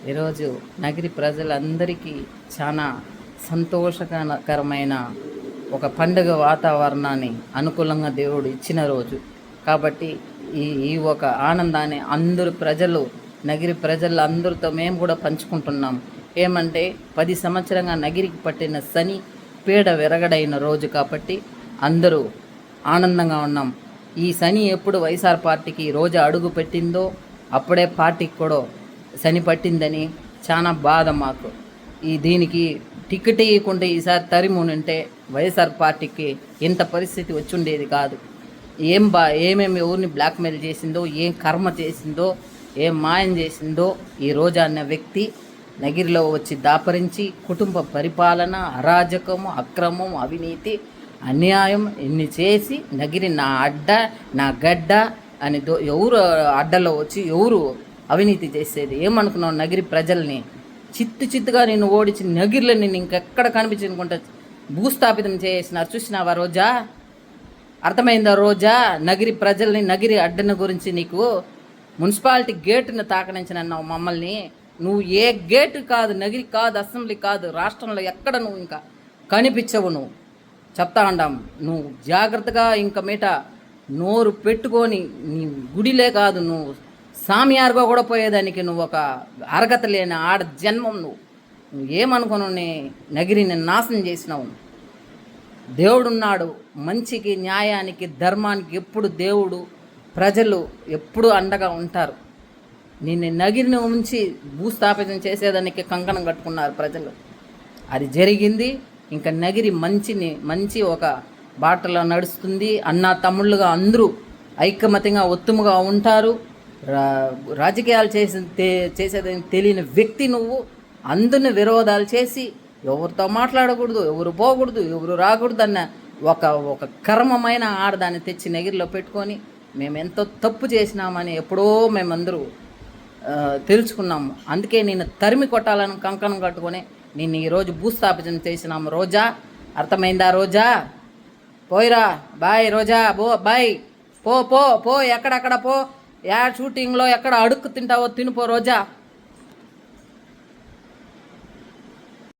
ఈరోజు నగరి ప్రజలందరికీ చాలా సంతోషకరమైన ఒక పండుగ వాతావరణాన్ని అనుకూలంగా దేవుడు ఇచ్చిన రోజు కాబట్టి ఈ ఒక ఆనందాన్ని అందరు ప్రజలు నగిరి ప్రజలు అందరితో మేము కూడా పంచుకుంటున్నాం. ఏమంటే 10 సంవత్సరంగా నగిరికి పట్టిన శని పీడ విరగడైన రోజు కాబట్టి అందరూ ఆనందంగా ఉన్నాం. ఈ శని ఎప్పుడు వైఎస్ఆర్ పార్టీకి రోజు అడుగు పెట్టిందో అప్పుడే పార్టీకి కూడా శని పట్టిందని చాలా బాధ మాకు. దీనికి టికెట్ ఇవ్వకుంటే ఈసారి తరిమునుంటే వైఎస్ఆర్ పార్టీకి ఇంత పరిస్థితి వచ్చుండేది కాదు. ఏమేమి ఎవరిని బ్లాక్మెయిల్ చేసిందో, ఏం కర్మ చేసిందో, ఏం మాయం చేసిందో ఈ రోజా అన్న వ్యక్తి నగిరిలో వచ్చి దాపరించి కుటుంబ పరిపాలన, అరాజకము, అక్రమం, అవినీతి, అన్యాయం ఇన్ని చేసి నగిరి నా అడ్డ నా గడ్డ అని ఎవరు అడ్డలో వచ్చి ఎవరు అవినీతి చేసేది? ఏమనుకున్నావు? నగిరి ప్రజల్ని చిత్తుగా నేను ఓడించి నగిరిలో నేను ఇంకెక్కడ కనిపించనుకుంటా భూస్థాపితం చేసినారు. చూసినావా రోజా? అర్థమైందా రోజా? నగిరి ప్రజల్ని, నగిరి అడ్డన గురించి నీకు మున్సిపాలిటీ గేటును తాకనించినన్నావు మమ్మల్ని. నువ్వు ఏ గేటు కాదు, నగిరి కాదు, అసెంబ్లీ కాదు, రాష్ట్రంలో ఎక్కడ నువ్వు ఇంకా కనిపించవు. నువ్వు చెప్తా ఉండాం. నువ్వు జాగ్రత్తగా ఇంక మీట నోరు పెట్టుకొని నీ గుడిలే కాదు, నువ్వు సామియారుగా కూడా పోయేదానికి నువ్వు ఒక అర్హత లేని ఆడ జన్మం. నువ్వు ఏమనుకున్నావు? నగిరిని నాశనం చేసినావు. దేవుడున్నాడు, మంచికి, న్యాయానికి, ధర్మానికి ఎప్పుడు దేవుడు, ప్రజలు ఎప్పుడు అండగా ఉంటారు. నిన్ను నగిరిని ఉంచి భూస్థాపితం చేసేదానికి కంకణం కట్టుకున్నారు ప్రజలు. అది జరిగింది. ఇంకా నగిరి మంచి ఒక బాటలో నడుస్తుంది. అన్నా తమ్ముళ్ళుగా అందరూ ఐకమత్యంగా ఒత్తుముగా ఉంటారు. రాజకీయాలు చేసేదని తెలియని వ్యక్తి నువ్వు. అందరిని విరోధాలు చేసి ఎవరితో మాట్లాడకూడదు, ఎవరు పోకూడదు, ఎవరు రాకూడదు అన్న ఒక కర్మమైన ఆడదాన్ని తెచ్చి నగిరిలో పెట్టుకొని మేము ఎంతో తప్పు చేసినామని ఎప్పుడో మేమందరూ తెలుసుకున్నాము. అందుకే నేను తరిమి కొట్టాలని కంకణం కట్టుకొని నేను ఈరోజు భూస్థాపితం చేసినాము. రోజా, అర్థమైందా రోజా? పోయిరా, బాయ్ రోజా, బాయ్, పో ఎక్కడెక్కడ పో. షూటింగ్లో ఎక్కడ అడుక్కు తింటావో తినిపో రోజా.